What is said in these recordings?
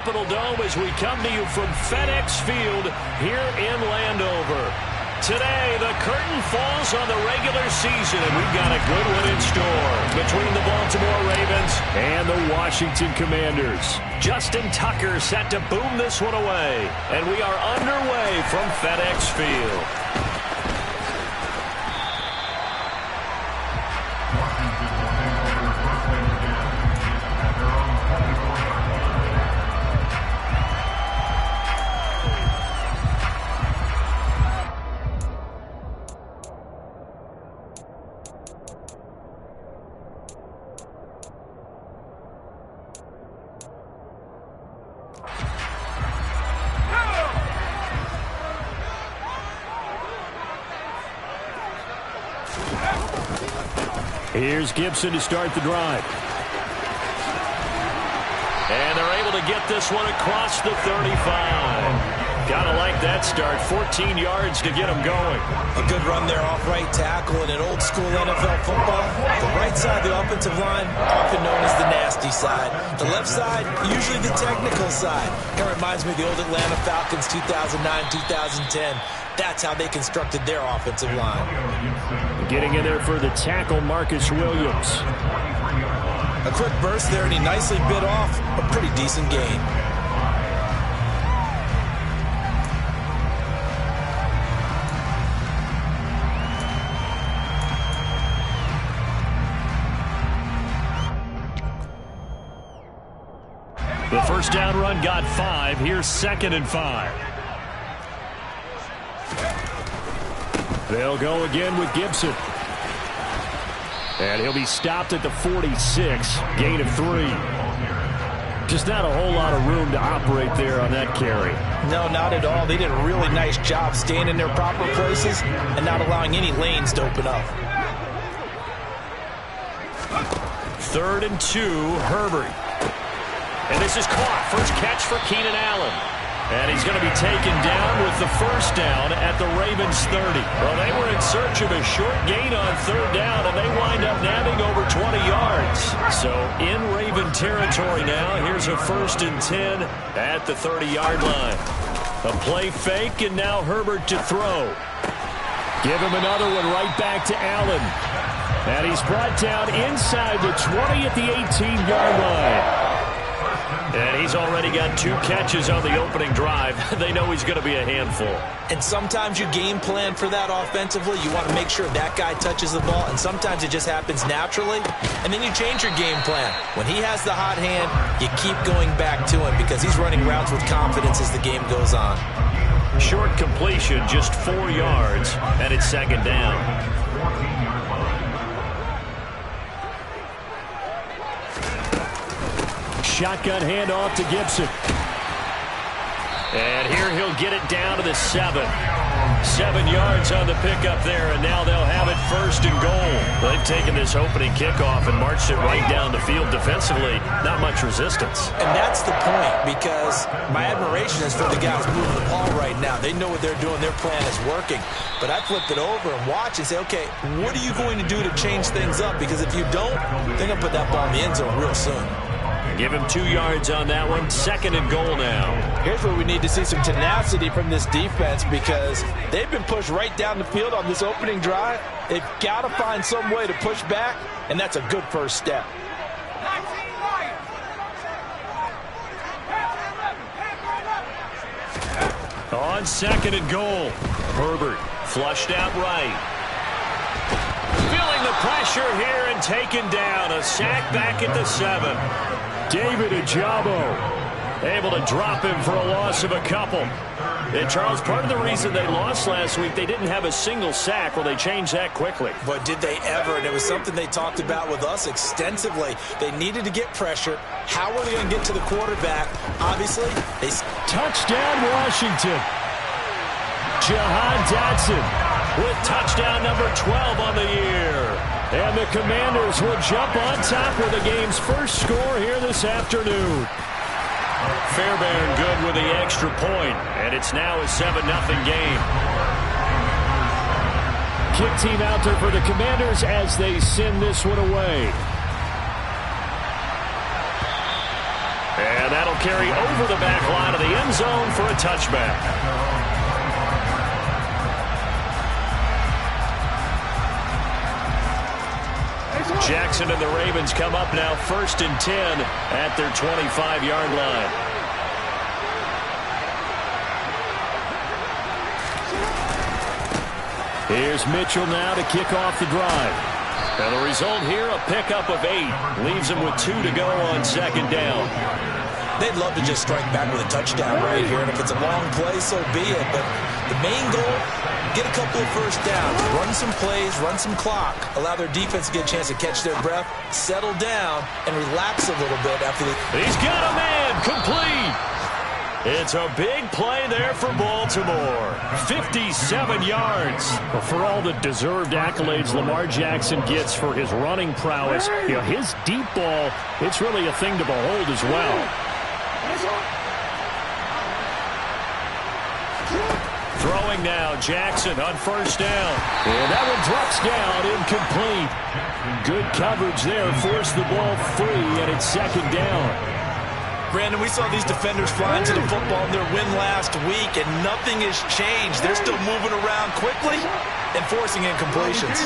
Capital Dome as we come to you from FedEx Field here in Landover. Today, the curtain falls on the regular season, and we've got a good one in store between the Baltimore Ravens and the Washington Commanders. Justin Tucker set to boom this one away, and we are underway from FedEx Field. Here's Gibson to start the drive. And they're able to get this one across the 35. Gotta like that start. 14 yards to get them going. A good run there off right tackle in an old school NFL football. The right side of the offensive line, often known as the nasty side. The left side, usually the technical side. Kind of reminds me of the old Atlanta Falcons 2009-2010. That's how they constructed their offensive line. Getting in there for the tackle, Marcus Williams. A quick burst there, and he nicely bit off a pretty decent gain. The first down run got 5. Here's 2nd and 5. They'll go again with Gibson. And he'll be stopped at the 46. Gain of 3. Just not a whole lot of room to operate there on that carry. No, not at all. They did a really nice job staying in their proper places and not allowing any lanes to open up. 3rd and 2, Herbert. And this is caught. First catch for Keenan Allen. And he's going to be taken down with the first down at the Ravens 30. Well, they were in search of a short gain on 3rd down, and they wind up nabbing over 20 yards. So in Raven territory now, here's a 1st and 10 at the 30-yard line. A play fake, and now Herbert to throw. Give him another one right back to Allen. And he's brought down inside the 20 at the 18-yard line. And he's already got 2 catches on the opening drive. They know he's going to be a handful. And sometimes you game plan for that offensively. You want to make sure that guy touches the ball, and sometimes it just happens naturally. And then you change your game plan. When he has the hot hand, you keep going back to him because he's running routes with confidence as the game goes on. Short completion, just 4 yards, and it's 2nd down. Shotgun handoff to Gibson. And here he'll get it down to the 7. 7 yards on the pickup there, and now they'll have it 1st and goal. They've taken this opening kickoff and marched it right down the field defensively. Not much resistance. And that's the point, because my admiration is for the guys moving the ball right now. They know what they're doing. Their plan is working. But I flip it over and watch and say, okay, what are you going to do to change things up? Because if you don't, they're going to put that ball in the end zone real soon. Give him 2 yards on that one. 2nd and goal now. Here's where we need to see some tenacity from this defense, because they've been pushed right down the field on this opening drive. They've got to find some way to push back, and that's a good first step. On 2nd and goal, Herbert flushed out right. Feeling the pressure here and taken down. A sack back at the 7. David Ojabo able to drop him for a loss of a couple. And Charles, part of the reason they lost last week, they didn't have a single sack. Well, they changed that quickly. But did they ever? And it was something they talked about with us extensively. They needed to get pressure. How are they going to get to the quarterback? Obviously, they... Touchdown, Washington. Jahan Dotson with touchdown number 12 on the year. And the Commanders will jump on top with the game's first score here this afternoon. Fairbairn good with the extra point, and it's now a 7-0 game. Kick team out there for the Commanders as they send this one away. And that'll He'll carry over the back line of the end zone for a touchback. Jackson and the Ravens come up now 1st and 10 at their 25-yard line. Here's Mitchell now to kick off the drive. And the result here, a pickup of 8. Leaves him with 2 to go on 2nd down. They'd love to just strike back with a touchdown right here, and if it's a long play, so be it. But the main goal, get a couple of first downs, run some plays, run some clock, allow their defense to get a chance to catch their breath, settle down, and relax a little bit after they... He's got a man, complete. It's a big play there for Baltimore. 57 yards. Well, for all the deserved accolades Lamar Jackson gets for his running prowess, his deep ball, it's really a thing to behold as well. Throwing now, Jackson on 1st down. And that one drops down, incomplete. Good coverage there, forced the ball free, and it's 2nd down. Brandon, we saw these defenders flying to the football in their win last week, and nothing has changed. They're still moving around quickly and forcing incompletions.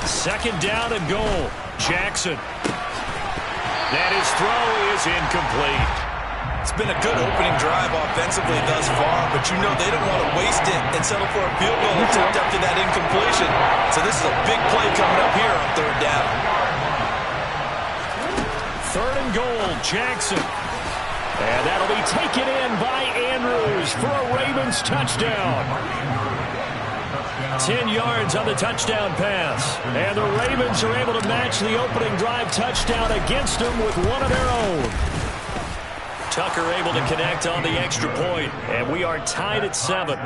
2nd down and goal. Jackson. And his throw is incomplete. It's been a good opening drive offensively thus far, but you know they don't want to waste it and settle for a field goal attempt after that incompletion. So this is a big play coming up here on 3rd down. 3rd and goal, Jackson. And that'll be taken in by Andrews for a Ravens touchdown. 10 yards on the touchdown pass. And the Ravens are able to match the opening drive touchdown against them with one of their own. Tucker able to connect on the extra point, and we are tied at 7.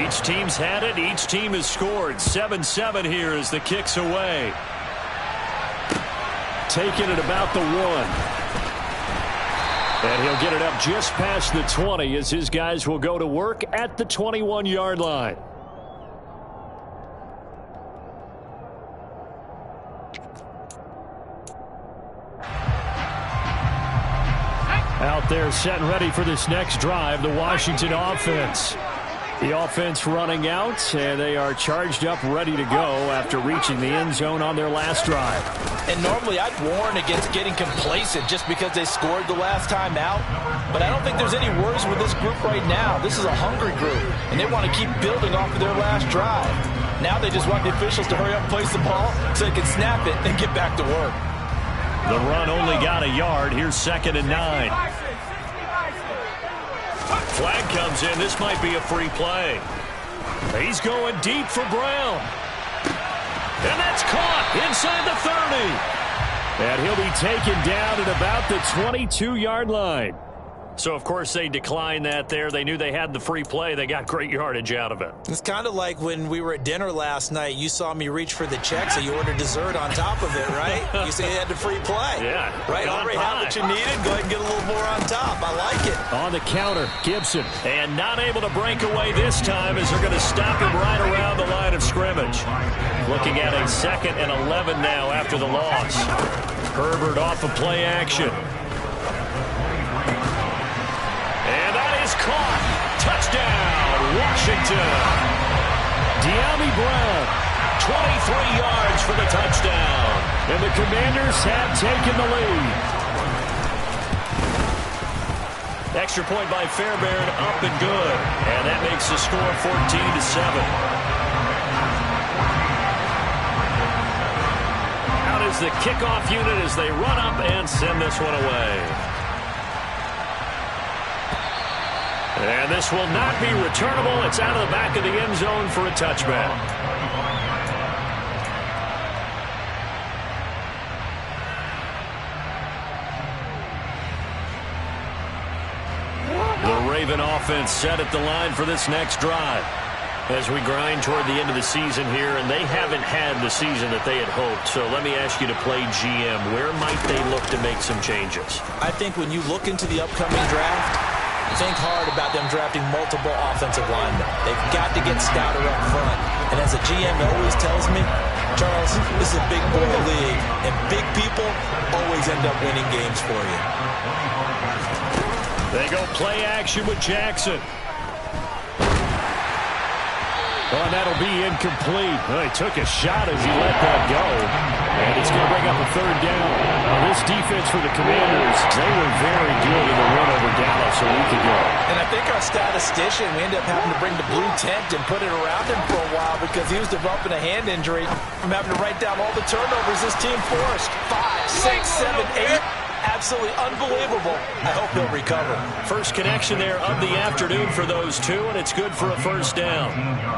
Each team's had it. Each team has scored. 7-7 here as the kick's away. Taking it about the 1. And he'll get it up just past the 20 as his guys will go to work at the 21-yard line. Out there set and ready for this next drive, the Washington offense. The offense running out, and they are charged up, ready to go after reaching the end zone on their last drive. And normally I'd warn against getting complacent just because they scored the last time out. But I don't think there's any worries with this group right now. This is a hungry group, and they want to keep building off of their last drive. Now they just want the officials to hurry up and place the ball so they can snap it and get back to work. The run only got a yard. Here's 2nd and 9. Flag comes in. This might be a free play. He's going deep for Brown. And that's caught inside the 30. And he'll be taken down at about the 22-yard line. So, of course, they declined that there. They knew they had the free play. They got great yardage out of it. It's kind of like when we were at dinner last night. You saw me reach for the check, so you ordered dessert on top of it, right? You said you had the free play. Yeah. Right? Already had what you needed. Go ahead and get a little more on top. I like it. On the counter, Gibson. And not able to break away this time as they're going to stop him right around the line of scrimmage. Looking at a 2nd and 11 now after the loss. Herbert off of play action. Caught. Touchdown, Washington. De'Ami Brown, 23 yards for the touchdown. And the Commanders have taken the lead. Extra point by Fairbairn, up and good. And that makes the score 14-7. Out is the kickoff unit as they run up and send this one away. And this will not be returnable. It's out of the back of the end zone for a touchback. The Raven offense set at the line for this next drive. As we grind toward the end of the season here, and they haven't had the season that they had hoped. So let me ask you to play GM. Where might they look to make some changes? I think when you look into the upcoming draft, think hard about them drafting multiple offensive linemen. They've got to get stouter up front. And as a GM always tells me, Charles, this is a big boy league, and big people always end up winning games for you. They go play action with Jackson. Oh, and that'll be incomplete. Well, he took a shot as he let that go. And it's going to bring up a third down. This defense for the Commanders, they were very good in the win over Dallas a week ago. And I think our statistician, we ended up having to bring the blue tent and put it around him for a while because he was developing a hand injury from having to write down all the turnovers this team forced. 5, 6, 7, 8. Absolutely unbelievable. I hope he'll recover. First connection there of the afternoon for those two, and it's good for a first down.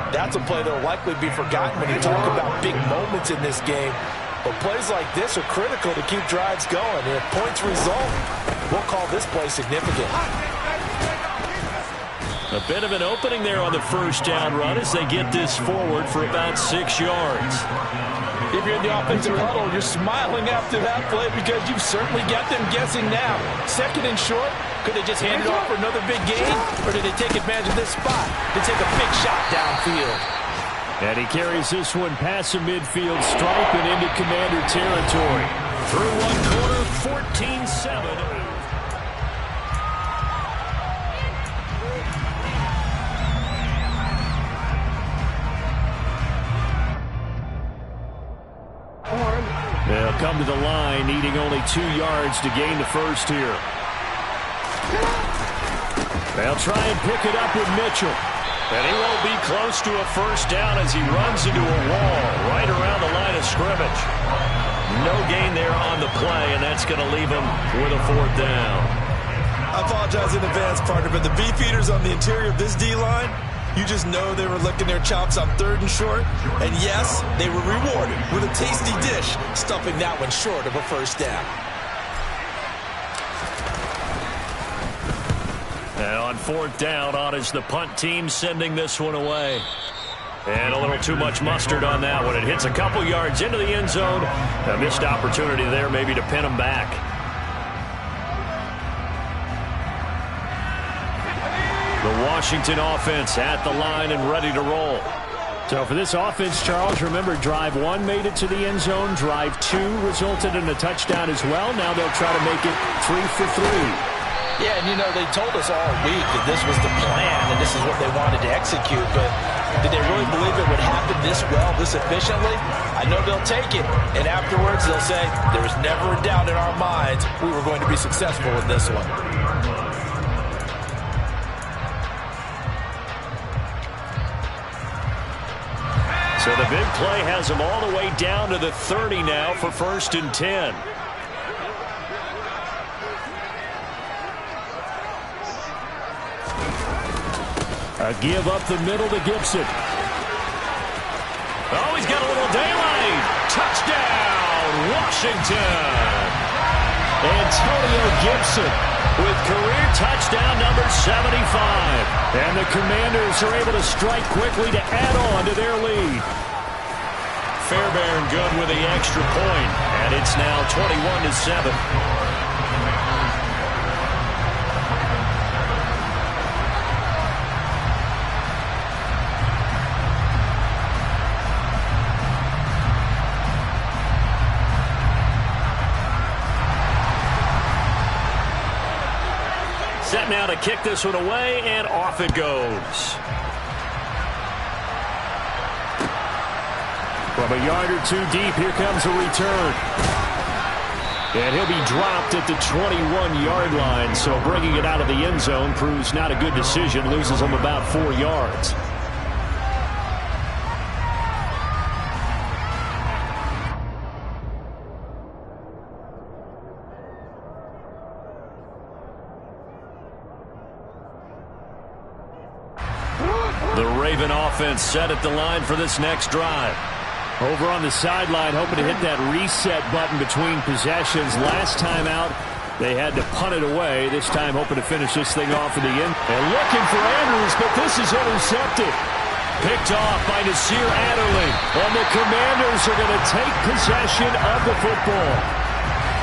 That's a play that will likely be forgotten when you talk about big moments in this game. But plays like this are critical to keep drives going. And if points result, we'll call this play significant. A bit of an opening there on the first down run as they get this forward for about 6 yards. If you're in the offensive huddle, you're smiling after that play because you've certainly got them guessing now. Second and short, could they just hand it off for another big gain? Or did they take advantage of this spot to take a big shot downfield? And he carries this one past the midfield stripe and into Commander territory. Through one quarter, 14-7. They'll come to the line, needing only 2 yards to gain the first here. They'll try and pick it up with Mitchell. And he won't be close to a first down as he runs into a wall right around the line of scrimmage. No gain there on the play, and that's going to leave him with a fourth down. I apologize in advance, partner, but the beefeaters on the interior of this D-line, you just know they were licking their chops on 3rd and short. And yes, they were rewarded with a tasty dish, stuffing that one short of a first down. And on 4th down, on is the punt team sending this one away. And a little too much mustard on that one. It hits a couple yards into the end zone. A missed opportunity there maybe to pin them back. The Washington offense at the line and ready to roll. So for this offense, Charles, remember drive 1 made it to the end zone. Drive 2 resulted in a touchdown as well. Now they'll try to make it 3 for 3. Yeah, and you know, they told us all week that this was the plan and this is what they wanted to execute, but did they really believe it would happen this well, this efficiently? I know they'll take it, and afterwards they'll say, there was never a doubt in our minds we were going to be successful in this one. So the big play has them all the way down to the 30 now for 1st and 10. A give up the middle to Gibson. Oh, he's got a little daylight. Touchdown, Washington. Antonio Gibson with career touchdown number 75. And the Commanders are able to strike quickly to add on to their lead. Fairbairn good with the extra point, and it's now 21-7. Set now to kick this one away, and off it goes. From a yard or two deep, here comes a return. And he'll be dropped at the 21-yard line, so bringing it out of the end zone proves not a good decision, loses him about 4 yards. The Raven offense set at the line for this next drive. Over on the sideline, hoping to hit that reset button between possessions. Last time out, they had to punt it away. This time, hoping to finish this thing off in the end. And looking for Andrews, but this is intercepted. Picked off by Nasir Adderley. And the Commanders are going to take possession of the football.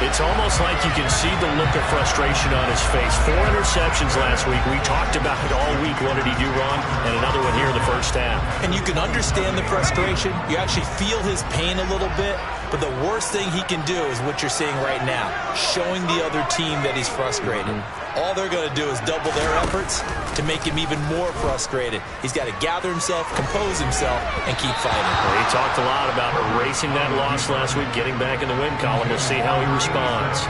It's almost like you can see the look of frustration on his face. 4 interceptions last week. We talked about it all week. What did he do wrong? And another one here in the first half. And you can understand the frustration. You actually feel his pain a little bit. But the worst thing he can do is what you're seeing right now, showing the other team that he's frustrated. All they're going to do is double their efforts to make him even more frustrated. He's got to gather himself, compose himself, and keep fighting. Well, he talked a lot about erasing that loss last week, getting back in the win column. We'll see how he responds.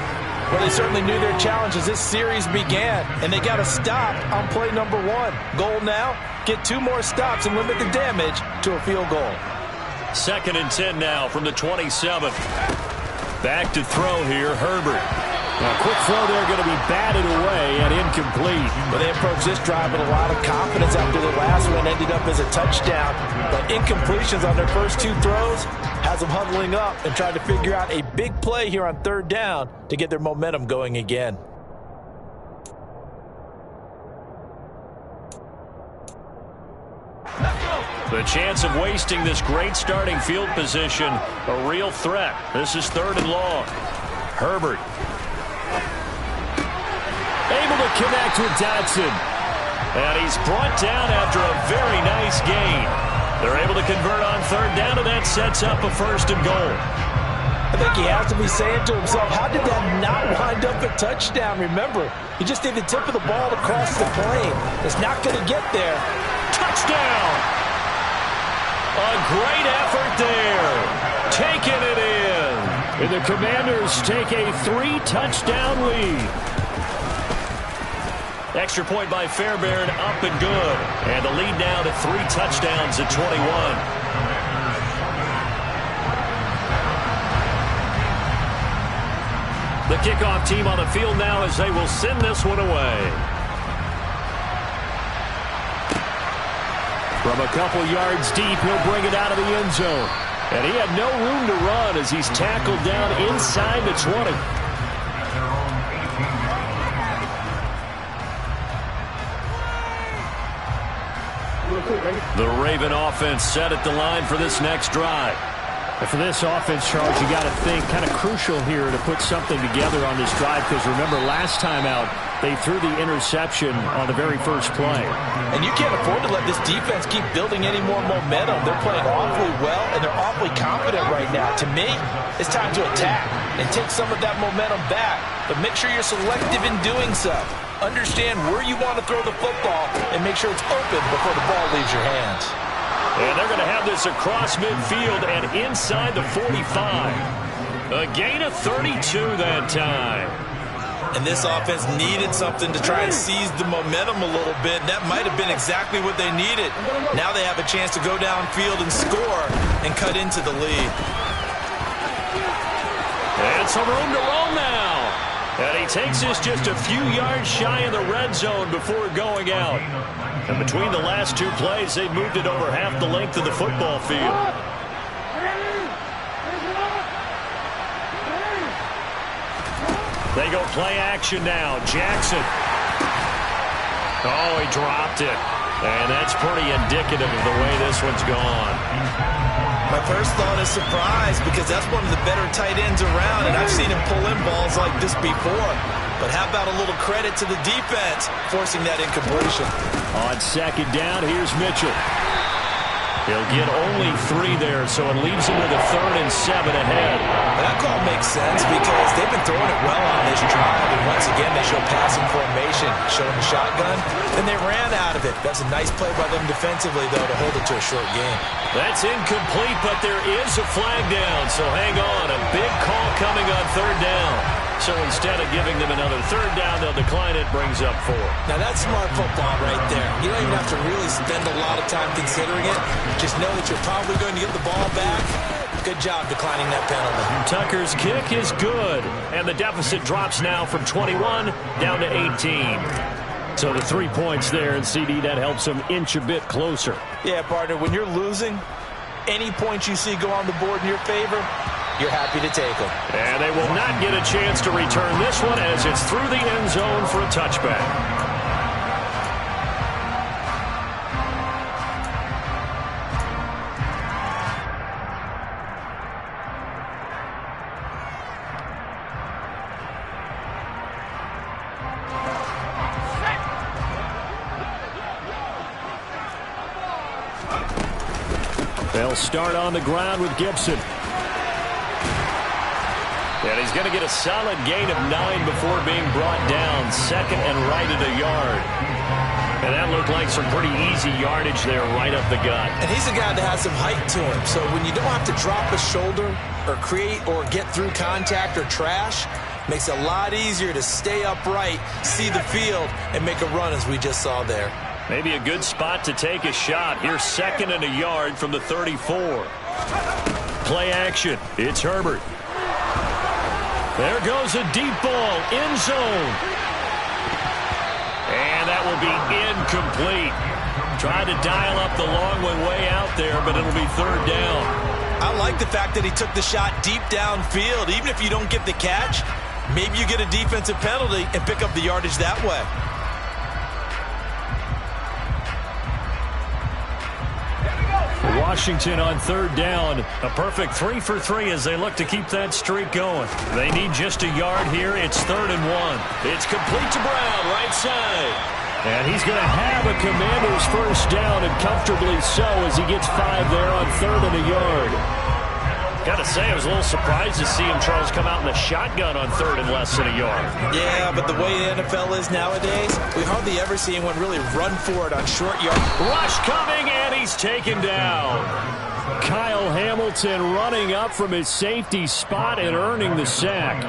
Well, they certainly knew their challenge as this series began, and they got to stop on play number 1. Goal now, get 2 more stops and limit the damage to a field goal. 2nd and 10 now from the 27. Back to throw here, Herbert. A quick throw there, going to be batted away and incomplete. But they approached this drive with a lot of confidence after their last one ended up as a touchdown. But incompletions on their first 2 throws has them huddling up and trying to figure out a big play here on 3rd down to get their momentum going again. The chance of wasting this great starting field position, a real threat. This is 3rd and long. Herbert. Able to connect with Dotson. And he's brought down after a very nice gain. They're able to convert on 3rd down, and that sets up a 1st and goal. I think he has to be saying to himself, how did that not wind up a touchdown? Remember, he just did the tip of the ball across the plane. It's not going to get there. Touchdown! A great effort there. Taking it in. And the Commanders take a 3-touchdown lead. Extra point by Fairbairn, up and good. And the lead now to 3 touchdowns at 21. The kickoff team on the field now as they will send this one away. From a couple yards deep, he'll bring it out of the end zone. And he had no room to run as he's tackled down inside the 20. The Raven offense set at the line for this next drive. And for this offense, Charles, you got to think kind of crucial here to put something together on this drive, because remember last time out they threw the interception on the very first play. And you can't afford to let this defense keep building any more momentum. They're playing awfully well, and they're awfully confident right now. To me, it's time to attack and take some of that momentum back. But make sure you're selective in doing so. Understand where you want to throw the football and make sure it's open before the ball leaves your hands. And they're going to have this across midfield and inside the 45. A gain of 32 that time. And this offense needed something to try and seize the momentum a little bit. That might have been exactly what they needed. Now they have a chance to go downfield and score and cut into the lead. And some room to roll now. And he takes this just a few yards shy of the red zone before going out. And between the last 2 plays, they've moved it over half the length of the football field. They go play action now. Jackson. Oh, he dropped it. And that's pretty indicative of the way this one's gone. My first thought is surprise, because that's one of the better tight ends around, and I've seen him pull in balls like this before. But how about a little credit to the defense forcing that incompletion? On 2nd down, here's Mitchell. He'll get only 3 there, so it leaves him with a 3rd and 7 ahead. And that call makes sense because they've been throwing it well on this drive. And once again, they show passing formation, showing the shotgun, and they ran out of it. That's a nice play by them defensively, though, to hold it to a short game. That's incomplete, but there is a flag down, so hang on. A big call coming on 3rd down. So instead of giving them another 3rd down, they'll decline it, brings up 4. Now that's smart football right there. You don't even have to really spend a lot of time considering it. Just know that you're probably going to get the ball back. Good job declining that penalty. Tucker's kick is good, and the deficit drops now from 21 down to 18. So the 3 points there, and CD, that helps them inch a bit closer. Yeah, partner, when you're losing, any points you see go on the board in your favor, you're happy to take them. And they will not get a chance to return this one as it's through the end zone for a touchback. They'll start on the ground with Gibson. And he's going to get a solid gain of 9 before being brought down. Second and right at a yard. And that looked like some pretty easy yardage there right up the gut. And he's a guy that has some height to him. So when you don't have to drop a shoulder or create or get through contact or trash, makes it a lot easier to stay upright, see the field, and make a run as we just saw there. Maybe a good spot to take a shot. Here's second and a yard from the 34. Play action. It's Herbert. There goes a deep ball, end zone. And that will be incomplete. Tried to dial up the long one way out there, but it'll be third down. I like the fact that he took the shot deep downfield. Even if you don't get the catch, maybe you get a defensive penalty and pick up the yardage that way. Washington on third down. A perfect 3 for 3 as they look to keep that streak going. They need just a yard here. It's 3rd and 1. It's complete to Brown, right side. And he's going to have a Commander's first down, and comfortably so, as he gets 5 there on 3rd and a yard. Got to say, I was a little surprised to see him, Charles, come out in the shotgun on 3rd and less than a yard. Yeah, but the way the NFL is nowadays, we hardly ever see anyone really run for it on short yard. Rush coming, and he's taken down. Kyle Hamilton running up from his safety spot and earning the sack.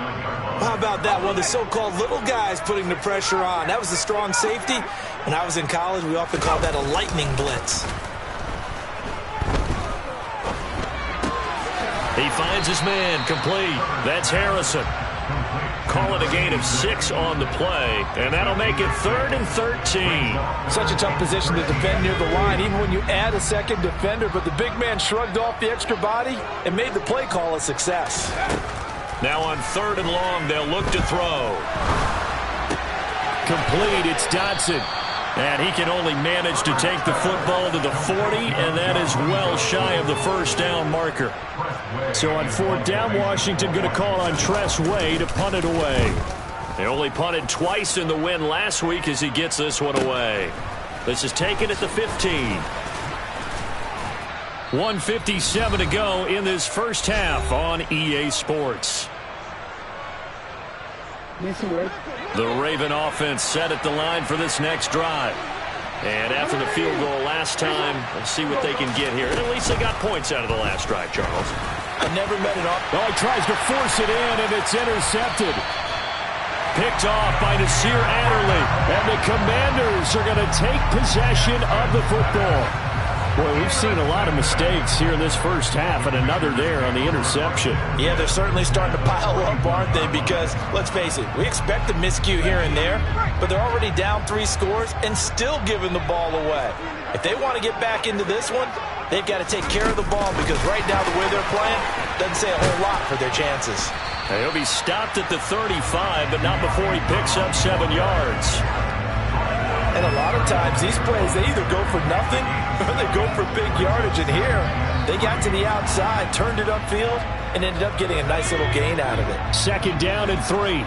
How about that? One of the so-called little guys putting the pressure on. That was the strong safety. When I was in college, we often called that a lightning blitz. He finds his man, complete. That's Harrison. Call it a gain of 6 on the play, and that'll make it 3rd and 13. Such a tough position to defend near the line, even when you add a second defender, but the big man shrugged off the extra body and made the play call a success. Now on 3rd and long, they'll look to throw. Complete, it's Dotson. And he can only manage to take the football to the 40, and that is well shy of the first down marker. So on 4th down, Washington going to call on Tress Way to punt it away. They only punted twice in the win last week as he gets this one away. This is taken at the 15. 1:57 to go in this first half on EA Sports. The Raven offense set at the line for this next drive. And after the field goal last time, we'll see what they can get here. And at least they got points out of the last drive, Charles. I've never met an offense. Oh, he tries to force it in, and it's intercepted. Picked off by Nasir Adderley. And the Commanders are going to take possession of the football. Boy, we've seen a lot of mistakes here in this first half, and another there on the interception. Yeah, they're certainly starting to pile up, aren't they? Because, let's face it, we expect a miscue here and there, but they're already down 3 scores and still giving the ball away. If they want to get back into this one, they've got to take care of the ball, because right now the way they're playing doesn't say a whole lot for their chances. He'll be stopped at the 35, but not before he picks up 7 yards. And a lot of times, these plays, they either go for nothing or they go for big yardage. And here, they got to the outside, turned it upfield, and ended up getting a nice little gain out of it. 2nd down and 3.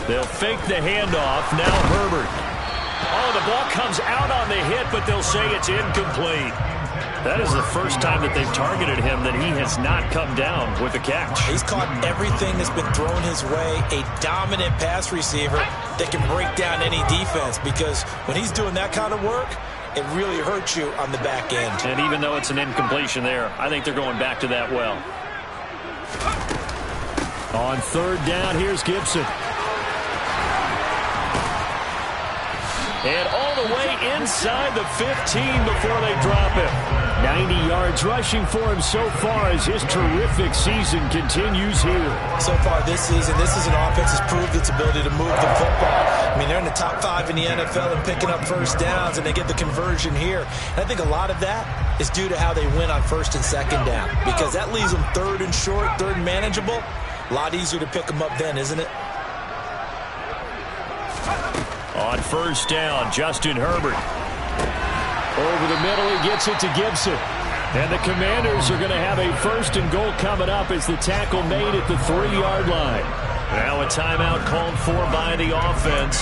They'll fake the handoff. Now Herbert. Oh, the ball comes out on the hit, but they'll say it's incomplete. That is the first time that they've targeted him that he has not come down with a catch. He's caught everything that's been thrown his way, a dominant pass receiver that can break down any defense, because when he's doing that kind of work, it really hurts you on the back end. And even though it's an incompletion there, I think they're going back to that well. On 3rd down, here's Gibson. And all the way inside the 15 before they drop him. 90 yards rushing for him so far as his terrific season continues here. So far this season, this is an offense that's proved its ability to move the football. I mean, they're in the top 5 in the NFL and picking up first downs, and they get the conversion here. And I think a lot of that is due to how they win on 1st and 2nd down, because that leaves them 3rd and short, 3rd and manageable. A lot easier to pick them up then, isn't it? On 1st down, Justin Herbert. Over the middle, he gets it to Gibson. And the Commanders are going to have a 1st and goal coming up as the tackle made at the 3-yard line. Now a timeout called for by the offense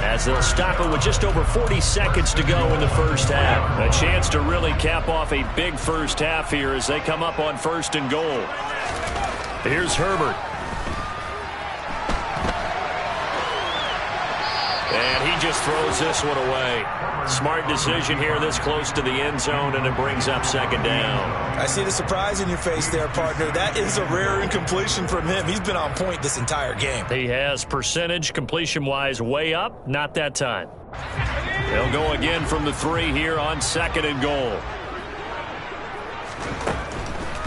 as they'll stop it with just over 40 seconds to go in the first half. A chance to really cap off a big first half here as they come up on 1st and goal. Here's Herbert. And he just throws this one away. Smart decision here this close to the end zone, and it brings up 2nd down. I see the surprise in your face there, partner. That is a rare incompletion from him. He's been on point this entire game. He has percentage completion-wise way up. Not that time. They'll go again from the 3 here on 2nd and goal.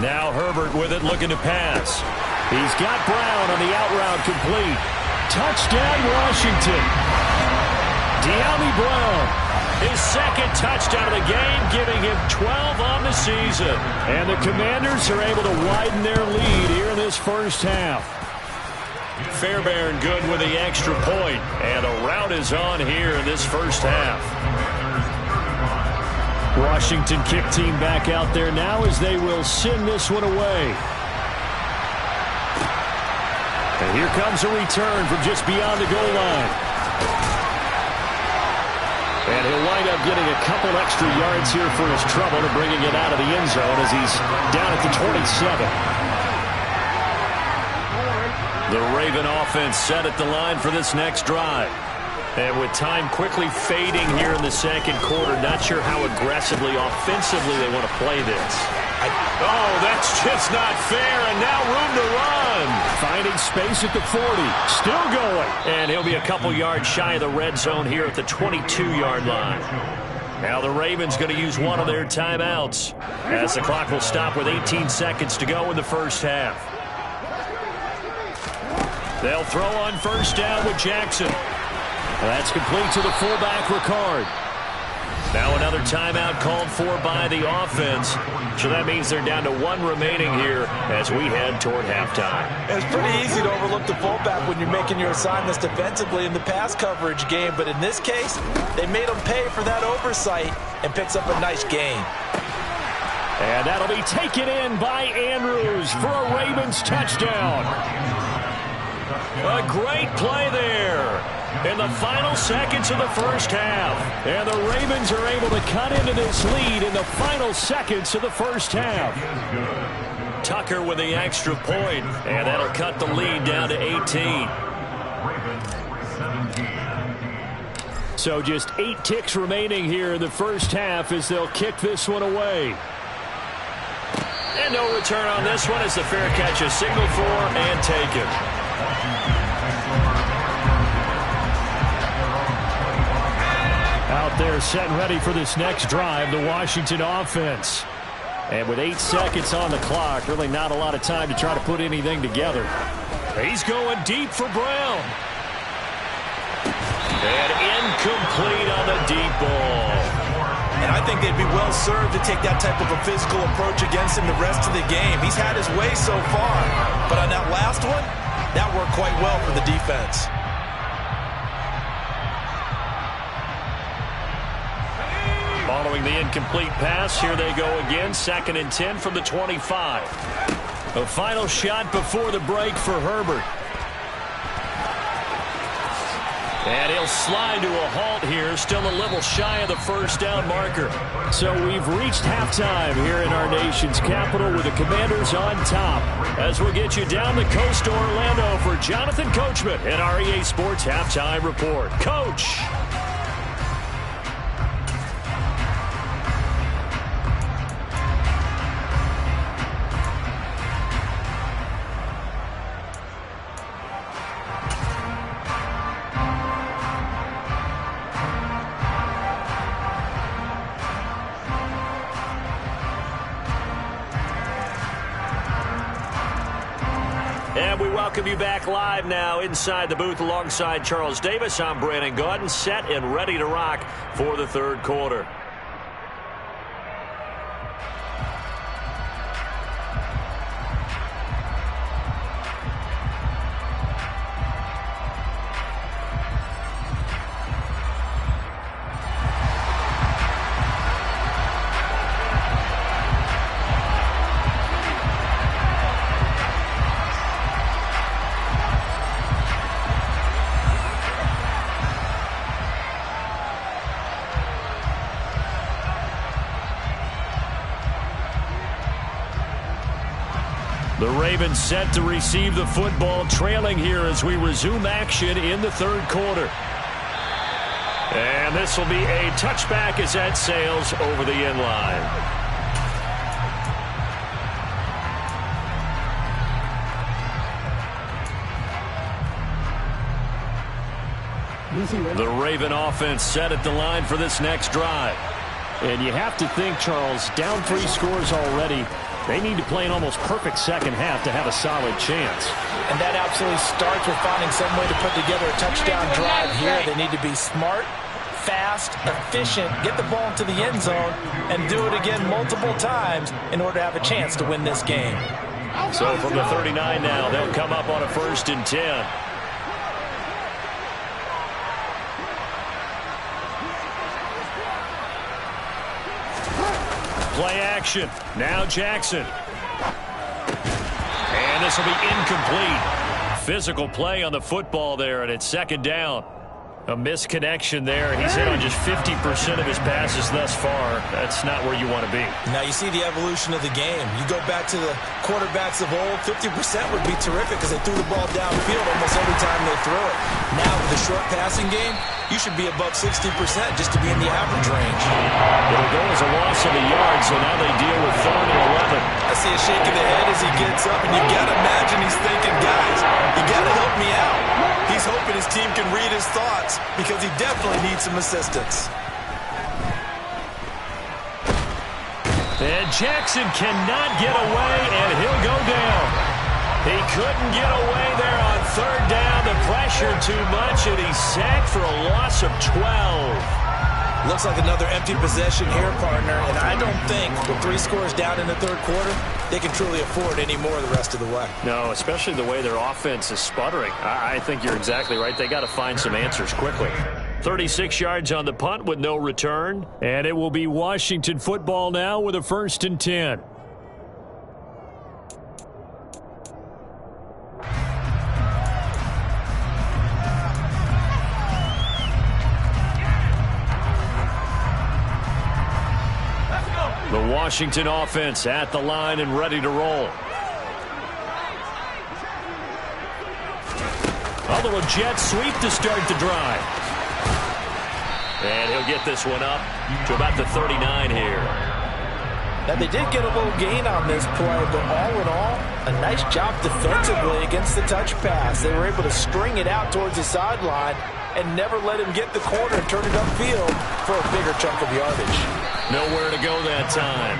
Now Herbert with it, looking to pass. He's got Brown on the out route complete. Touchdown, Washington. De'Ami Brown. His 2nd touchdown of the game, giving him 12 on the season. And the Commanders are able to widen their lead here in this first half. Fairbairn good with the extra point. And a rout is on here in this first half. Washington kick team back out there now as they will send this one away. And here comes a return from just beyond the goal line. And he'll wind up getting a couple extra yards here for his trouble and bringing it out of the end zone as he's down at the 27. The Raven offense set at the line for this next drive. And with time quickly fading here in the 2nd quarter, not sure how aggressively, offensively they want to play this. Oh, that's just not fair, and now room to run. Finding space at the 40, still going. And he'll be a couple yards shy of the red zone here at the 22-yard line. Now the Ravens going to use one of their timeouts as the clock will stop with 18 seconds to go in the first half. They'll throw on 1st down with Jackson. That's complete to the fullback, Ricard. Now another timeout called for by the offense. So that means they're down to 1 remaining here as we head toward halftime. It's pretty easy to overlook the fullback when you're making your assignments defensively in the pass coverage game. But in this case, they made him pay for that oversight and picks up a nice gain. And that'll be taken in by Andrews for a Ravens touchdown. A great play there in the final seconds of the first half. And the Ravens are able to cut into this lead in the final seconds of the first half. Tucker with the extra point, and that'll cut the lead down to 18. So just 8 ticks remaining here in the first half as they'll kick this one away. And no return on this one as the fair catch is signaled for and taken. Out there set and ready for this next drive, the Washington offense. And with 8 seconds on the clock, really not a lot of time to try to put anything together. He's going deep for Brown. And incomplete on the deep ball. And I think they'd be well served to take that type of a physical approach against him the rest of the game. He's had his way so far. But on that last one, that worked quite well for the defense. Following the incomplete pass, here they go again. 2nd and 10 from the 25. A final shot before the break for Herbert. And he'll slide to a halt here, still a little shy of the 1st down marker. So we've reached halftime here in our nation's capital with the Commanders on top. As we'll get you down the coast to Orlando for Jonathan Coachman and our EA Sports Halftime Report. Coach! And we welcome you back live now inside the booth alongside Charles Davis. I'm Brandon Gaudin, set and ready to rock for the 3rd quarter. The Ravens set to receive the football, trailing here as we resume action in the third quarter. And this will be a touchback as that sails over the end line. The Raven offense set at the line for this next drive. And you have to think, Charles, down 3 scores already. They need to play an almost perfect second half to have a solid chance. And that absolutely starts with finding some way to put together a touchdown drive here. They need to be smart, fast, efficient, get the ball into the end zone, and do it again multiple times in order to have a chance to win this game. So from the 39 now, they'll come up on a 1st and 10. Play action. Now Jackson. And this will be incomplete. Physical play on the football there, and it's 2nd down. A misconnection there. He's hit on just 50% of his passes thus far. That's not where you want to be. Now you see the evolution of the game. You go back to the quarterbacks of old, 50% would be terrific because they threw the ball downfield almost every time they threw it. Now with the short passing game, you should be above 60% just to be in the average range. It'll go as a loss of a yard, so now they deal with 3rd and 11. I see a shake of the head as he gets up, and you got to imagine he's thinking, guys, you got to help me out. He's hoping his team can read his thoughts because he definitely needs some assistance. And Jackson cannot get away, and he'll go down. He couldn't get away there on 3rd down. The pressure too much, and he's sacked for a loss of 12. Looks like another empty possession here, partner, and I don't think with 3 scores down in the third quarter, they can truly afford any more the rest of the way. No, especially the way their offense is sputtering. I think you're exactly right. They got to find some answers quickly. 36 yards on the punt with no return. And it will be Washington football now with a 1st and 10. The Washington offense at the line and ready to roll. A little jet sweep to start the drive. And he'll get this one up to about the 39 here. Now, they did get a little gain on this play, but all in all, a nice job defensively against the touch pass. They were able to string it out towards the sideline and never let him get the corner and turn it upfield for a bigger chunk of yardage. Nowhere to go that time.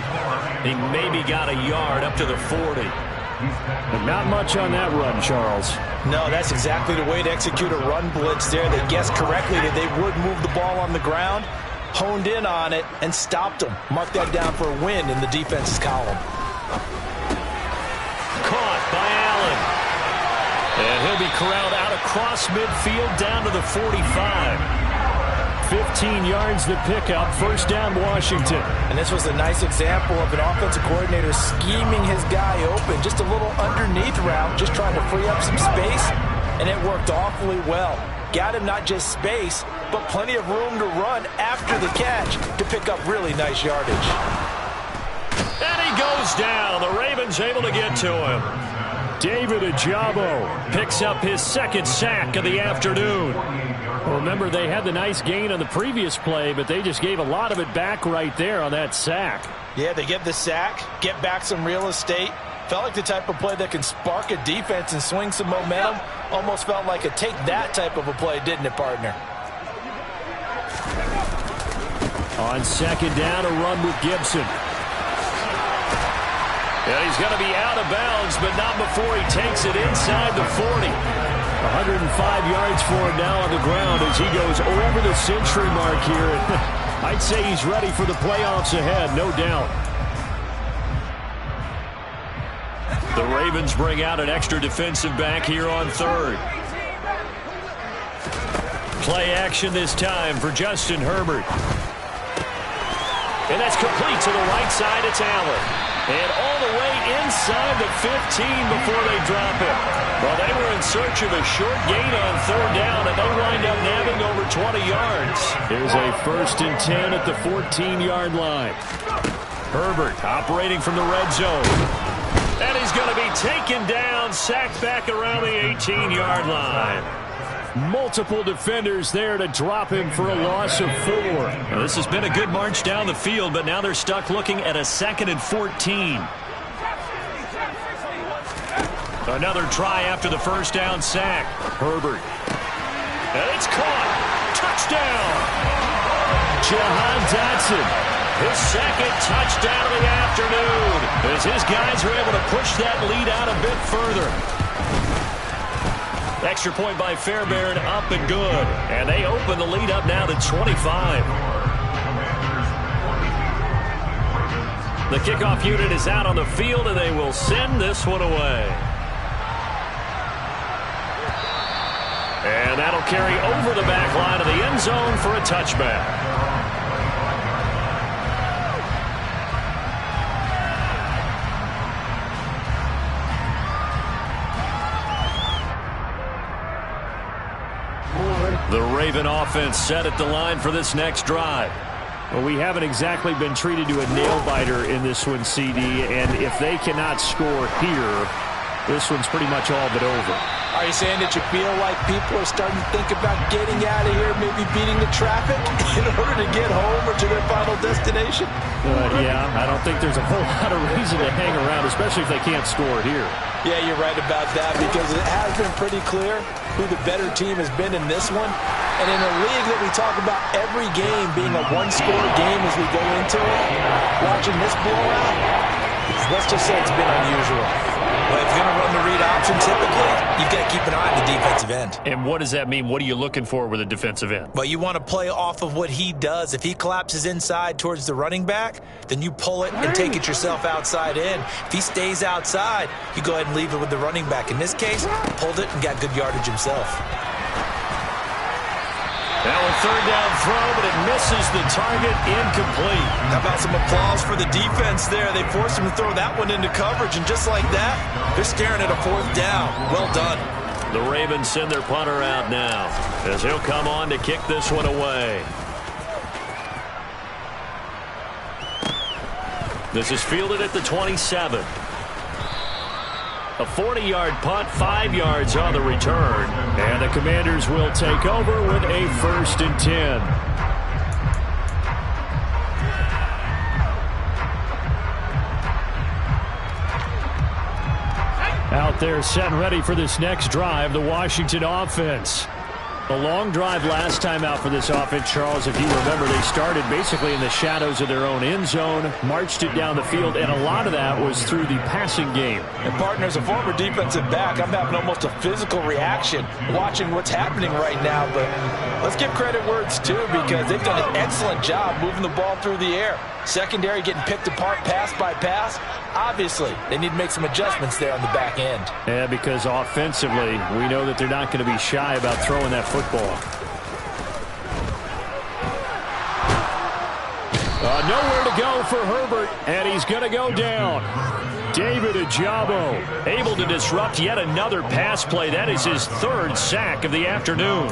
He maybe got a yard up to the 40. But not much on that run, Charles. No, that's exactly the way to execute a run blitz there. They guessed correctly that they would move the ball on the ground, honed in on it, and stopped them. Mark that down for a win in the defense's column. Caught by Allen. And he'll be corralled out across midfield down to the 45. 15 yards the pickup. 1st down, Washington. And this was a nice example of an offensive coordinator scheming his guy open. Just a little underneath route, just trying to free up some space, and it worked awfully well. Got him not just space, but plenty of room to run after the catch to pick up really nice yardage. And he goes down. The Ravens able to get to him. David Ajabo picks up his 2nd sack of the afternoon. Well, remember, they had the nice gain on the previous play, but they just gave a lot of it back right there on that sack. Yeah, they get the sack, get back some real estate. Felt like the type of play that can spark a defense and swing some momentum. Almost felt like a take that type of a play, didn't it, partner? On 2nd down, a run with Gibson. And he's going to be out of bounds, but not before he takes it inside the 40. 105 yards for him now on the ground as he goes over the century mark here. I'd say he's ready for the playoffs ahead, no doubt. The Ravens bring out an extra defensive back here on 3rd. Play action this time for Justin Herbert. And that's complete to the right side. It's Allen. And all the way inside the 15 before they drop it. Well, they were in search of a short gain on 3rd down, and they wind up nabbing over 20 yards. Here's a 1st and 10 at the 14-yard line. Herbert operating from the red zone. And he's going to be taken down, sacked back around the 18-yard line. Multiple defenders there to drop him for a loss of 4. Now, this has been a good march down the field, but now they're stuck looking at a 2nd and 14. Another try after the first down sack. Herbert. And it's caught. Touchdown. Jahan Dotson. His 2nd touchdown of the afternoon as his guys are able to push that lead out a bit further. Extra point by Fairbairn, up and good. And they open the lead up now to 25. The kickoff unit is out on the field, and they will send this one away. And that'll carry over the back line of the end zone for a touchback. The Raven offense set at the line for this next drive. Well, we haven't exactly been treated to a nail-biter in this one, CD, and if they cannot score here, this one's pretty much all but over. Are you saying that you feel like people are starting to think about getting out of here, maybe beating the traffic in order to get home or to their final destination? Yeah, I don't think there's a whole lot of reason to hang around, especially if they can't score here. Yeah, you're right about that, because it has been pretty clear who the better team has been in this one. And in a league that we talk about every game being a one-score game as we go into it, watching this blowout, let's just say it's been unusual. Well, if you're going to run the read option, typically, you've got to keep an eye on the defensive end. And what does that mean? What are you looking for with a defensive end? Well, you want to play off of what he does. If he collapses inside towards the running back, then you pull it and take it yourself outside in. If he stays outside, you go ahead and leave it with the running back. In this case, pulled it and got good yardage himself. Now a third down throw, but it misses the target, incomplete. How about some applause for the defense there? They forced him to throw that one into coverage, and just like that, they're staring at a 4th down. Well done. The Ravens send their punter out now as he'll come on to kick this one away. This is fielded at the 27. A 40-yard punt, 5 yards on the return. And the Commanders will take over with a 1st and 10. Out there set and ready for this next drive, the Washington offense. A long drive last time out for this offense, Charles. If you remember, they started basically in the shadows of their own end zone, marched it down the field, and a lot of that was through the passing game. And, partner, as a former defensive back, I'm having almost a physical reaction watching what's happening right now. But let's give credit where it's due, because they've done an excellent job moving the ball through the air. Secondary getting picked apart pass by pass. Obviously, they need to make some adjustments there on the back end. Yeah, because offensively, we know that they're not going to be shy about throwing that football. Nowhere to go for Herbert, and he's going to go down. David Ajabo able to disrupt yet another pass play. That is his 3rd sack of the afternoon.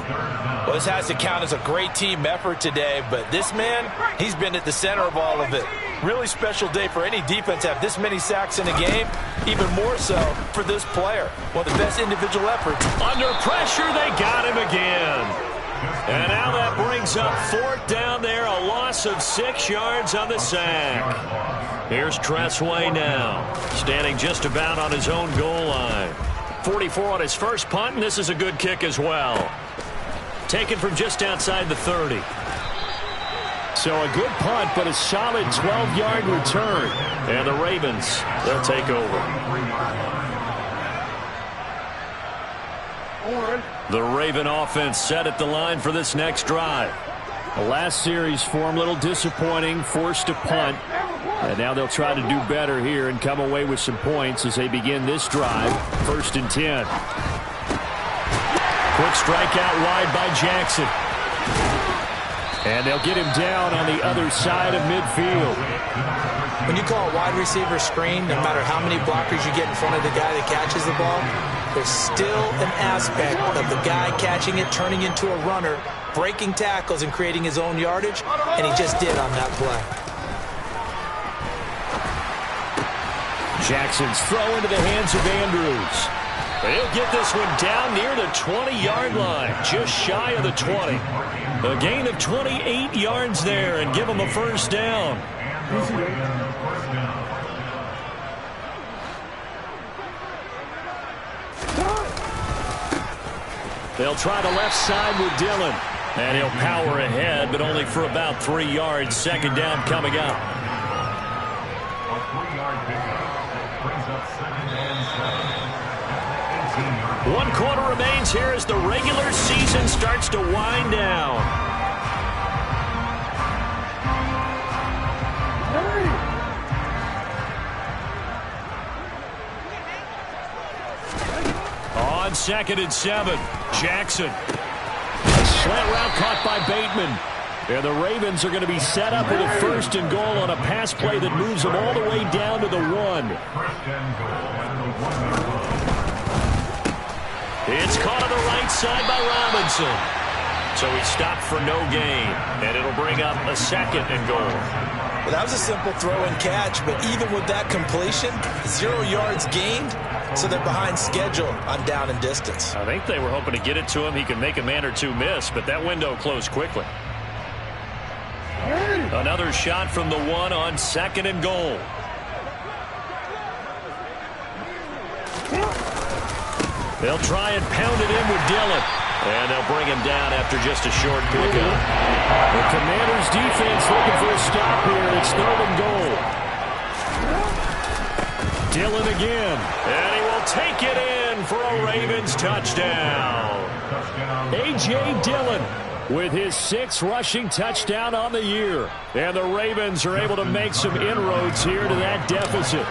Well, this has to count as a great team effort today, but this man, he's been at the center of all of it. Really special day for any defense to have this many sacks in a game, even more so for this player. One of the best individual efforts. Under pressure, they got him again. And now that brings up 4th down there, a loss of 6 yards on the sack. Here's Tressway now, standing just about on his own goal line. 44 on his first punt, and this is a good kick as well. Taken from just outside the 30. So a good punt, but a solid 12-yard return. And the Ravens, they'll take over. The Raven offense set at the line for this next drive. The last series form a little disappointing, forced a punt. And now they'll try to do better here and come away with some points as they begin this drive. 1st and 10. Quick strike out wide by Jackson. And they'll get him down on the other side of midfield. When you call a wide receiver screen, no matter how many blockers you get in front of the guy that catches the ball, there's still an aspect of the guy catching it, turning into a runner, breaking tackles and creating his own yardage, and he just did on that play. Jackson's throw into the hands of Andrews. He'll get this one down near the 20-yard line, just shy of the 20. A gain of 28 yards there and give him a first down. They'll try the left side with Dillon. And he'll power ahead, but only for about 3 yards. Second down coming up. One quarter remains here as the regular season starts to wind down. On 2nd and 7, Jackson. Slant route caught by Bateman. And the Ravens are going to be set up with a 1st and goal on a pass play that moves them all the way down to the 1. It's caught on the right side by Robinson. So he stopped for no gain, and it'll bring up a 2nd and goal. Well, that was a simple throw and catch, but even with that completion, 0 yards gained, so they're behind schedule on down and distance. I think they were hoping to get it to him. He could make a man or two miss, but that window closed quickly. Another shot from the 1 on 2nd and goal. They'll try and pound it in with Dillon. And they'll bring him down after just a short pickup. The Commanders' defense looking for a stop here. It's 3rd and goal. Dillon again. And he will take it in for a Ravens touchdown. A.J. Dillon with his 6th rushing touchdown on the year. And the Ravens are able to make some inroads here to that deficit.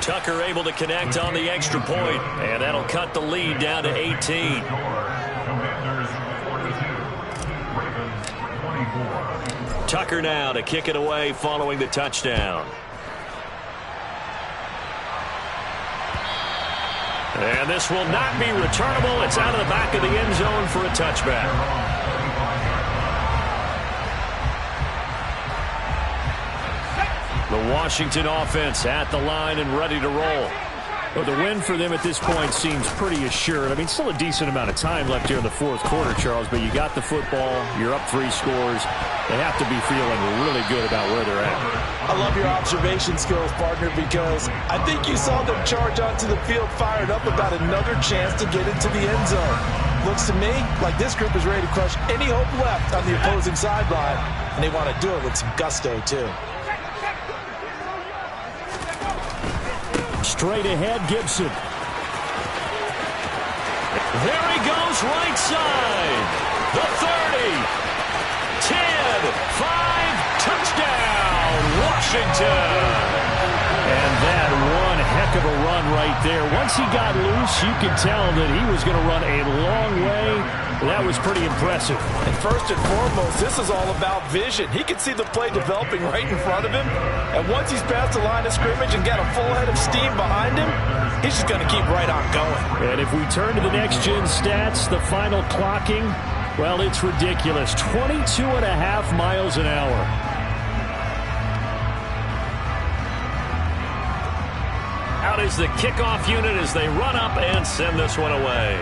Tucker able to connect on the extra point, and that'll cut the lead down to 18. Tucker now to kick it away following the touchdown. And this will not be returnable. It's out of the back of the end zone for a touchback. The Washington offense at the line and ready to roll. Well, the win for them at this point seems pretty assured. I mean, still a decent amount of time left here in the 4th quarter, Charles, but you got the football, you're up 3 scores. They have to be feeling really good about where they're at. I love your observation skills, partner, because I think you saw them charge onto the field fired up about another chance to get into the end zone. Looks to me like this group is ready to crush any hope left on the opposing sideline, and they want to do it with some gusto, too. Straight ahead, Gibson. There he goes, right side. The 30. 10. 5. Touchdown, Washington. And that one heck of a run right there. Once he got loose, you could tell that he was going to run a long way. That was pretty impressive. And first and foremost, this is all about vision. He could see the play developing right in front of him. And once he's past the line of scrimmage and got a full head of steam behind him, he's just going to keep right on going. And if we turn to the next-gen stats, the final clocking, well, it's ridiculous. 22.5 miles an hour. Out is the kickoff unit as they run up and send this one away.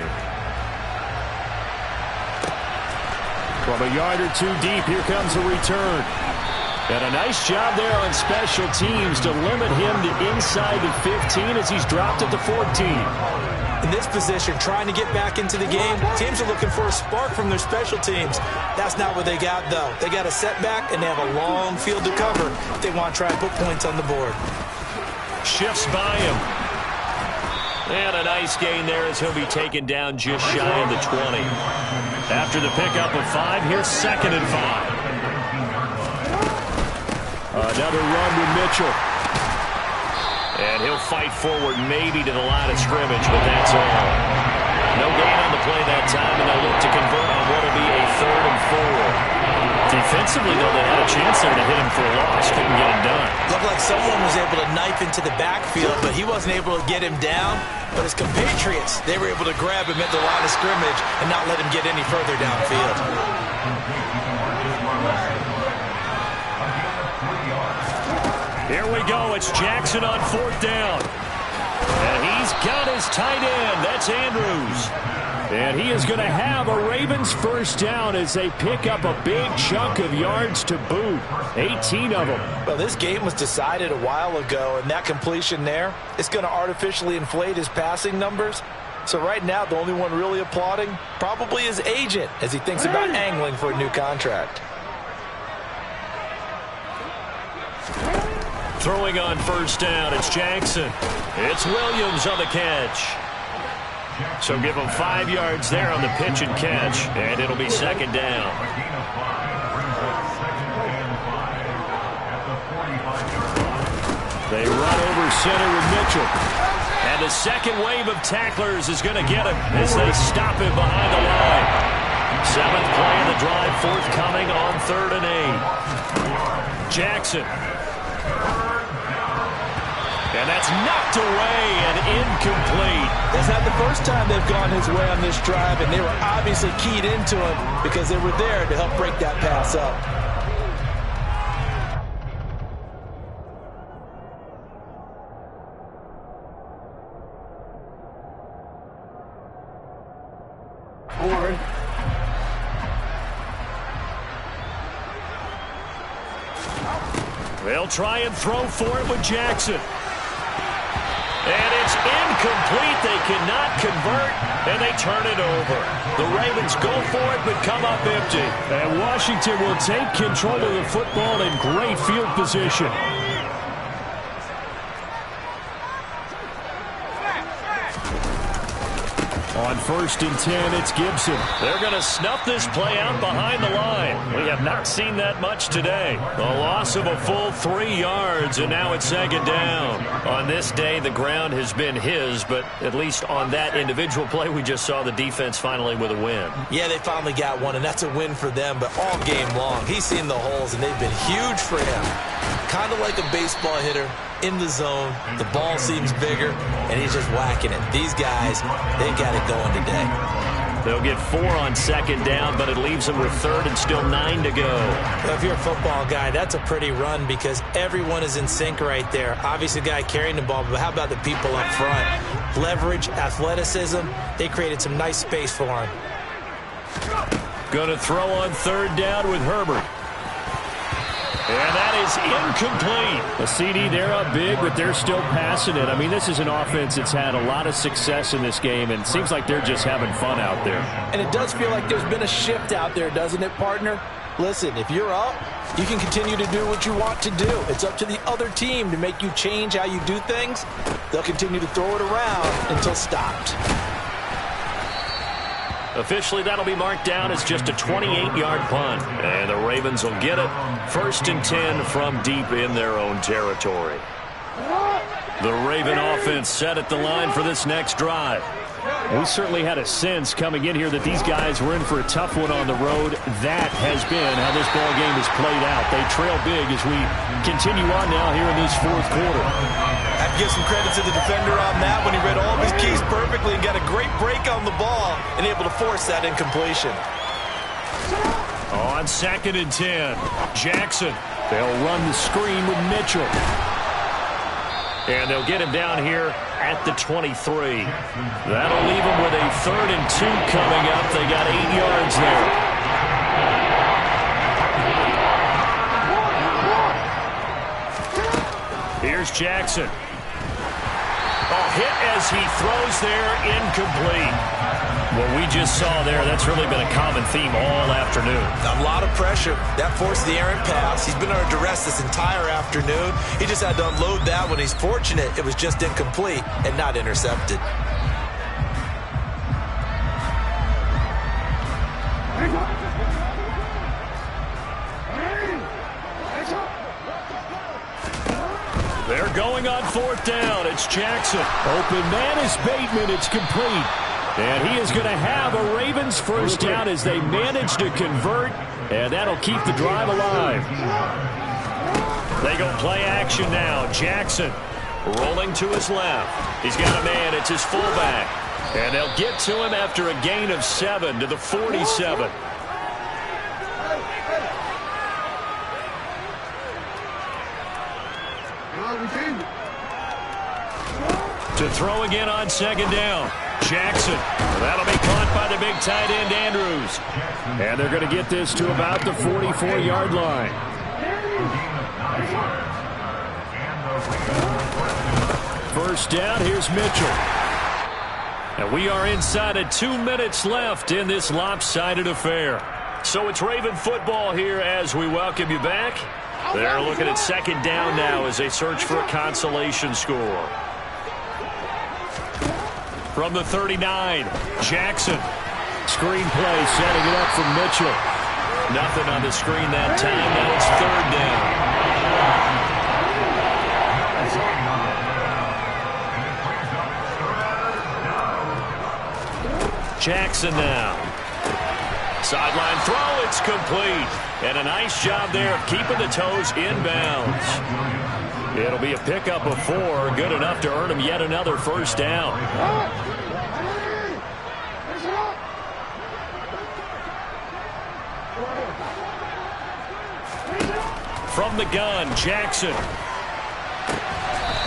From a yard or 2 deep, here comes a return. And a nice job there on special teams to limit him to inside the 15 as he's dropped at the 14. In this position, trying to get back into the game, teams are looking for a spark from their special teams. That's not what they got, though. They got a setback, and they have a long field to cover if they want to try and put points on the board. Shifts by him. And a nice gain there as he'll be taken down just shy of the 20. After the pickup of 5, here's 2nd and 5. Another run with Mitchell. And he'll fight forward maybe to the line of scrimmage, but that's all. No gain on the play that time, and they'll look to convert on what will be a 3rd and 4. Defensively, though, they had a chance there to hit him for a loss. Couldn't get it done. Looked like someone was able to knife into the backfield, but he wasn't able to get him down. But his compatriots, they were able to grab him at the line of scrimmage and not let him get any further downfield. Here we go. It's Jackson on 4th down. And he's got his tight end. That's Andrews. And he is going to have a Ravens first down as they pick up a big chunk of yards to boot. 18 of them. Well, this game was decided a while ago, and that completion there is going to artificially inflate his passing numbers. So right now, the only one really applauding probably his agent as he thinks about angling for a new contract. Throwing on 1st down, it's Jackson. It's Williams on the catch. So give him 5 yards there on the pitch and catch, and it'll be 2nd down. They run over center with Mitchell. And the second wave of tacklers is going to get him as they stop him behind the line. 7th play of the drive, forthcoming on 3rd and 8. Jackson. And that's knocked away and incomplete. That's not the first time they've gone his way on this drive, and they were obviously keyed into him because they were there to help break that pass up. They'll try and throw for it with Jackson. And it's incomplete. They cannot convert, and they turn it over. The Ravens go for it, but come up empty. And Washington will take control of the football in great field position. On 1st and 10, it's Gibson. They're going to snuff this play out behind the line. We have not seen that much today. A loss of a full 3 yards, and now it's 2nd down. On this day, the ground has been his, but at least on that individual play, we just saw the defense finally with a win. Yeah, they finally got one, and that's a win for them, but all game long, he's seen the holes, and they've been huge for him. Kind of like a baseball hitter in the zone. The ball seems bigger, and he's just whacking it. These guys, they've got it going today. They'll get 4 on 2nd down, but it leaves them with 3rd and still 9 to go. Well, if you're a football guy, that's a pretty run because everyone is in sync right there. Obviously, the guy carrying the ball, but how about the people up front? Leverage, athleticism, they created some nice space for him. Going to throw on 3rd down with Herbert. And that is incomplete. A CD, they're up big, but they're still passing it. I mean, this is an offense that's had a lot of success in this game, and it seems like they're just having fun out there. And it does feel like there's been a shift out there, doesn't it, partner? Listen, if you're up, you can continue to do what you want to do. It's up to the other team to make you change how you do things. They'll continue to throw it around until stopped. Officially, that'll be marked down as just a 28-yard punt. And the Ravens will get it. 1st and 10 from deep in their own territory. The Raven offense set at the line for this next drive. We certainly had a sense coming in here that these guys were in for a tough one on the road. That has been how this ball game has played out. They trail big as we continue on now here in this 4th quarter. I have to give some credit to the defender on that when he read all of his keys perfectly and got a great break on the ball and able to force that incompletion. On 2nd and 10, Jackson. They'll run the screen with Mitchell. And they'll get him down here at the 23. That'll leave him with a 3rd and 2 coming up. They got 8 yards there. Here's Jackson. Oh, hit as he throws there, incomplete. What we just saw there, that's really been a common theme all afternoon. A lot of pressure. That forced the errant pass. He's been under duress this entire afternoon. He just had to unload that when he's fortunate it was just incomplete and not intercepted. They're going on 4th down. It's Jackson. Open man is Bateman. It's complete. And he is going to have a Ravens first down as they manage to convert, and that'll keep the drive alive. They go play action now. Jackson rolling to his left. He's got a man. It's his fullback. And they'll get to him after a gain of 7 to the 47. To throw again on second down. Jackson. That'll be caught by the big tight end, Andrews. And they're going to get this to about the 44-yard line. First down, here's Mitchell. And we are inside of 2 minutes left in this lopsided affair. So it's Raven football here as we welcome you back. They're looking at second down now as they search for a consolation score. From the 39, Jackson. Screen play, setting it up for Mitchell. Nothing on the screen that time. Now it's third down. Jackson now. Sideline throw, it's complete. And a nice job there of keeping the toes inbounds. It'll be a pickup of 4, good enough to earn him yet another first down. From the gun, Jackson.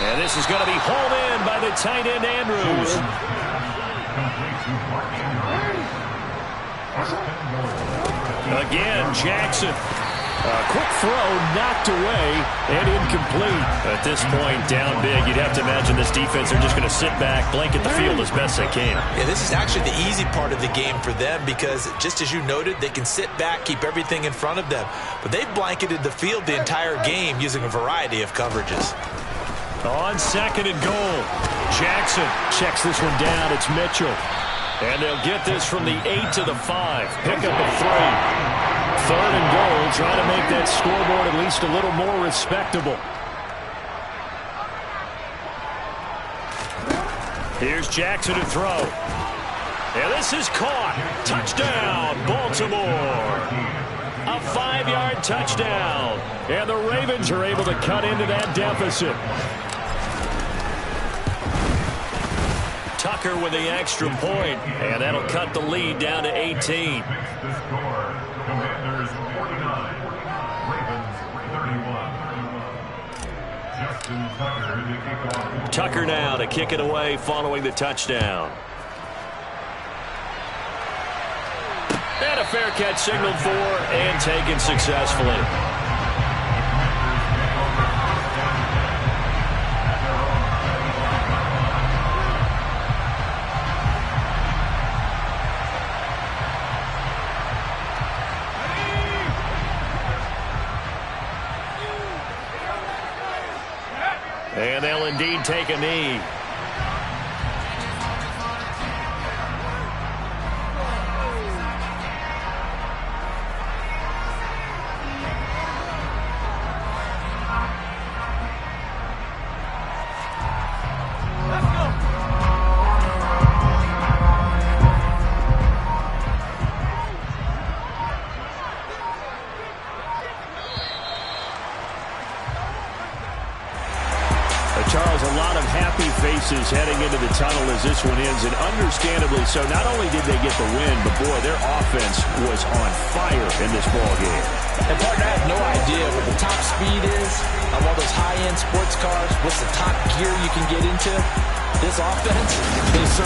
And this is going to be hauled in by the tight end, Andrews. Again, Jackson. Quick throw, knocked away, and incomplete. At this point, down big, you'd have to imagine this defense, they're just going to sit back, blanket the field as best they can. Yeah, this is actually the easy part of the game for them because, just as you noted, they can sit back, keep everything in front of them. But they've blanketed the field the entire game using a variety of coverages. On second and goal, Jackson checks this one down. It's Mitchell. And they'll get this from the 8 to the 5. Pickup of 3. Third and goal, trying to make that scoreboard at least a little more respectable. Here's Jackson to throw. And this is caught. Touchdown, Baltimore. A 5-yard touchdown. And the Ravens are able to cut into that deficit. Tucker with the extra point, and that'll cut the lead down to 18. Tucker now to kick it away following the touchdown. And a fair catch signaled for and taken successfully. And they'll indeed take a knee. Charles, a lot of happy faces heading into the tunnel as this one ends, and understandably so. Not only did they get the win, but boy, their offense was on fire in this ball game. And partner, I have no idea what the top speed is of all those high-end sports cars. What's the top gear you can get into? This offense, they certainly